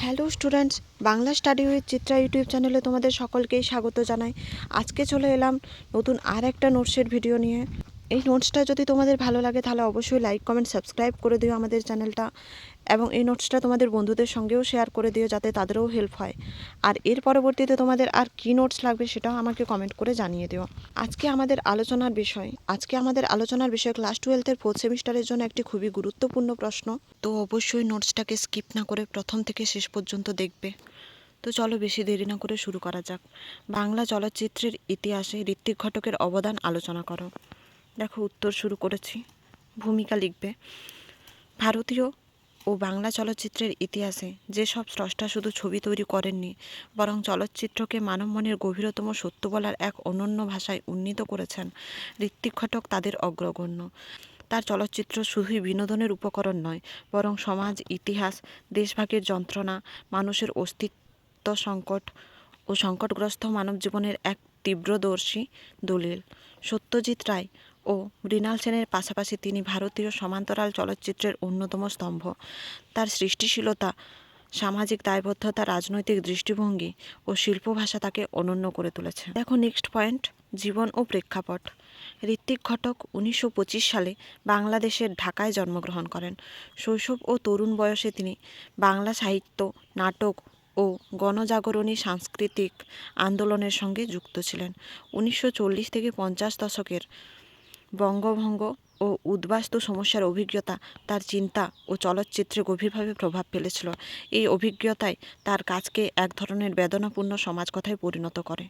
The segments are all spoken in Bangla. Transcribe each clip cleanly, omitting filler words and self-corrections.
Hello students, Bangla study with Chitra YouTube চ্যানেলে তোমাদের সকলকেই স্বাগত জানাই। আজকে চলে এলাম নতুন আর একটা নোটসের ভিডিও নিয়ে। এই নোটসটা যদি তোমাদের ভালো লাগে তাহলে অবশ্যই লাইক কমেন্ট সাবস্ক্রাইব করে দিও আমাদের চ্যানেলটা, এবং এই নোটসটা তোমাদের বন্ধুদের সঙ্গেও শেয়ার করে দিও যাতে তাদেরও হেল্প হয়। আর এর পরবর্তীতে তোমাদের আর কী নোটস লাগবে সেটাও আমাকে কমেন্ট করে জানিয়ে দিও। আজকে আমাদের আলোচনার বিষয় ক্লাস 12-এর 4th সেমিস্টারের জন্য একটি খুবই গুরুত্বপূর্ণ প্রশ্ন। তো অবশ্যই নোটসটাকে স্কিপ না করে প্রথম থেকে শেষ পর্যন্ত দেখবে। তো চলো বেশি দেরি না করে শুরু করা যাক। বাংলা চলচ্চিত্রের ইতিহাসে ঋত্বিক ঘটকের অবদান আলোচনা করো। দেখো উত্তর শুরু করেছি। ভূমিকা লিখবে। ভারতীয় ও বাংলা চলচ্চিত্রের ইতিহাসে যেসব স্রষ্টা শুধু ছবি তৈরি করেননি, বরং চলচ্চিত্রকে মানব মনের গভীরতম সত্য বলার এক অনন্য ভাষায় উন্নীত করেছেন, ঋত্বিক ঘটক তাদের অগ্রগণ্য। তার চলচ্চিত্র শুধুই বিনোদনের উপকরণ নয়, বরং সমাজ, ইতিহাস, দেশভাগের যন্ত্রণা, মানুষের অস্তিত্ব সংকট ও সংকটগ্রস্ত মানব জীবনের এক তীব্রদর্শী দলিল। সত্যজিৎ রায় ও মৃণাল সেনের পাশাপাশি তিনি ভারতীয় সমান্তরাল চলচ্চিত্রের অন্যতম স্তম্ভ। তার সৃষ্টিশীলতা, সামাজিক দায়বদ্ধতা, রাজনৈতিক দৃষ্টিভঙ্গি ও শিল্পভাষা তাকে অনন্য করে তুলেছে। দেখো নেক্সট পয়েন্ট, জীবন ও প্রেক্ষাপট। ঋত্বিক ঘটক 1925 সালে বাংলাদেশের ঢাকায় জন্মগ্রহণ করেন। শৈশব ও তরুণ বয়সে তিনি বাংলা সাহিত্য, নাটক ও গণজাগরণী সাংস্কৃতিক আন্দোলনের সঙ্গে যুক্ত ছিলেন। 1940 থেকে 50 দশকের বঙ্গভঙ্গ ও উদ্বাস্তু সমস্যার অভিজ্ঞতা তার চিন্তা ও চলচ্চিত্রে গভীরভাবে প্রভাব ফেলেছিল। এই অভিজ্ঞতাই তার কাজকে এক ধরনের বেদনাপূর্ণ সমাজকথায় পরিণত করে।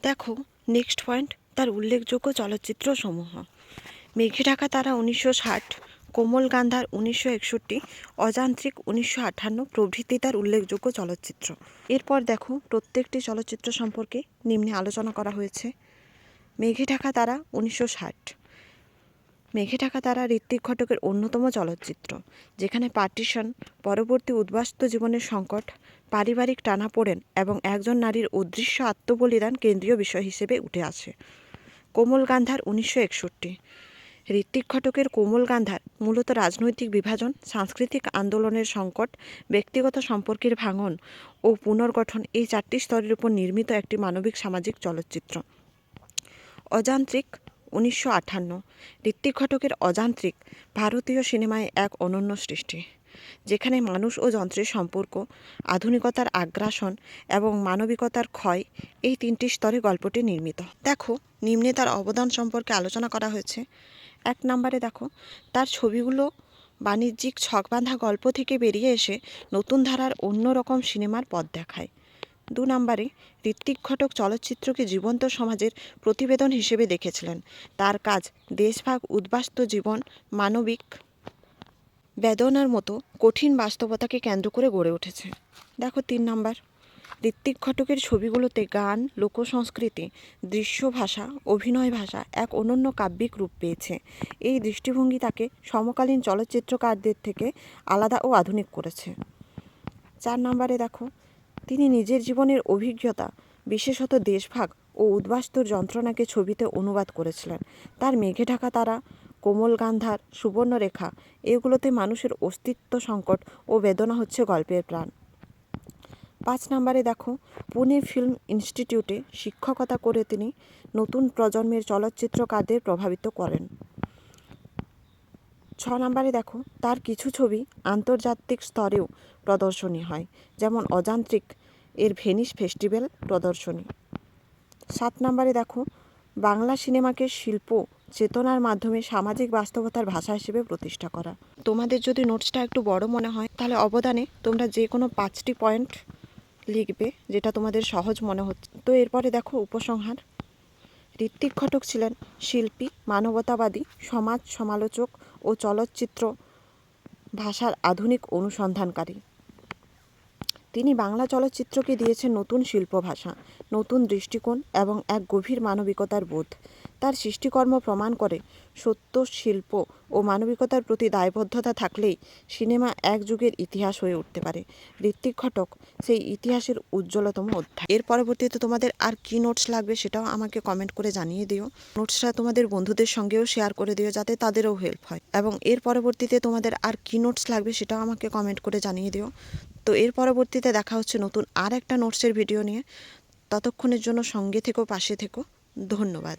দেখো নেক্সট পয়েন্ট, তার উল্লেখযোগ্য চলচ্চিত্রসমূহ। মেঘে ঢাকা তারা 1960, কোমল গান্ধার 1961, অযান্ত্রিক 1958 প্রভৃতি তার উল্লেখযোগ্য চলচ্চিত্র। এরপর দেখো প্রত্যেকটি চলচ্চিত্র সম্পর্কে নিম্নে আলোচনা করা হয়েছে। মেঘে ঢাকা তারা 1960। মেঘে ঢাকা তারা ঋত্বিক ঘটকের অন্যতম চলচ্চিত্র, যেখানে পার্টিশন, পরবর্তী উদ্বাস্তু জীবনের সংকট, পারিবারিক টানাপোড়েন এবং একজন নারীর অদৃশ্য আত্মবলিদান কেন্দ্রীয় বিষয় হিসেবে উঠে আসে। কোমল গান্ধার 1961। ঋত্বিক ঘটকের কোমল গান্ধার মূলত রাজনৈতিক বিভাজন, সাংস্কৃতিক আন্দোলনের সংকট, ব্যক্তিগত সম্পর্কের ভাঙন ও পুনর্গঠন এই চারটি স্তরের উপর নির্মিত একটি মানবিক সামাজিক চলচ্চিত্র। অযান্ত্রিক 1958। ঋত্বিক ঘটকের অযান্ত্রিক ভারতীয় সিনেমায় এক অনন্য সৃষ্টি, যেখানে মানুষ ও যন্ত্রের সম্পর্ক, আধুনিকতার আগ্রাসন এবং মানবিকতার ক্ষয় এই তিনটি স্তরে গল্পটি নির্মিত। দেখো নিম্নে তার অবদান সম্পর্কে আলোচনা করা হয়েছে। 1 নম্বরে দেখো তার ছবিগুলো বাণিজ্যিক ছকবাঁধা গল্প থেকে বেরিয়ে এসে নতুন ধারার অন্য রকম সিনেমার পথ দেখায়। 2 নম্বরে ঋত্বিক ঘটক চলচ্চিত্রকে জীবন্ত সমাজের প্রতিবেদন হিসেবে দেখেছিলেন। তার কাজ দেশভাগ, উদ্বাস্তু জীবন, মানবিক বেদনার মতো কঠিন বাস্তবতাকে কেন্দ্র করে গড়ে উঠেছে। দেখো 3 নম্বর, ঋত্বিক ঘটকের ছবিগুলোতে গান, লোকসংস্কৃতি, দৃশ্য ভাষা, অভিনয় ভাষা এক অনন্য কাব্যিক রূপ পেয়েছে। এই দৃষ্টিভঙ্গি তাকে সমকালীন চলচ্চিত্রকারদের থেকে আলাদা ও আধুনিক করেছে। 4 নম্বরে দেখো তিনি নিজের জীবনের অভিজ্ঞতা, বিশেষত দেশভাগ ও উদ্বাস্তুর যন্ত্রণাকে ছবিতে অনুবাদ করেছিলেন। তার মেঘে ঢাকা তারা, কোমল গান্ধার, সুবর্ণরেখা এগুলোতে মানুষের অস্তিত্ব সংকট ও বেদনা হচ্ছে গল্পের প্রাণ। 5 নম্বরে দেখো পুনে ফিল্ম ইনস্টিটিউটে শিক্ষকতা করে তিনি নতুন প্রজন্মের চলচ্চিত্রকারদের প্রভাবিত করেন। 6 নম্বরে দেখো তার কিছু ছবি আন্তর্জাতিক স্তরেও প্রদর্শনী হয়, যেমন অযান্ত্রিক এর ভেনিস ফেস্টিভ্যাল প্রদর্শনী। 7 নম্বরে দেখো বাংলা সিনেমাকে শিল্প চেতনার মাধ্যমে সামাজিক বাস্তবতার ভাষা হিসেবে প্রতিষ্ঠা করা। তোমাদের যদি নোটসটা একটু বড় মনে হয় তাহলে অবদানে তোমরা যে কোনো 5টি পয়েন্ট লিখবে, যেটা তোমাদের সহজ মনে হচ্ছে। তো এরপরে দেখো উপসংহার। ঋত্বিক ঘটক ছিলেন শিল্পী, মানবতাবাদী, সমাজ সমালোচক ও চলচ্চিত্র ভাষার আধুনিক অনুসন্ধানকারী। তিনি বাংলা চলচ্চিত্রকে দিয়েছেন নতুন শিল্প ভাষা, নতুন দৃষ্টিকোণ এবং এক গভীর মানবিকতার বোধ। তার সৃষ্টিকর্ম প্রমাণ করে সত্য, শিল্প ও মানবিকতার প্রতি দায়বদ্ধতা থাকলেই সিনেমা এক যুগের ইতিহাস হয়ে উঠতে পারে। ঋত্বিক ঘটক সেই ইতিহাসের উজ্জ্বলতম অধ্যায়। এর পরবর্তীতে তোমাদের আর কি নোটস লাগবে সেটাও আমাকে কমেন্ট করে জানিয়ে দিও। নোটসটা তোমাদের বন্ধুদের সঙ্গেও শেয়ার করে দিও যাতে তাদেরও হেল্প হয়। এবং এর পরবর্তীতে তোমাদের আর কি নোটস লাগবে সেটাও আমাকে কমেন্ট করে জানিয়ে দিও। তো এর পরবর্তীতে দেখা হচ্ছে নতুন আর একটা নোটসের ভিডিও নিয়ে। ততক্ষণের জন্য সঙ্গে থেকো, পাশে থেকো। ধন্যবাদ।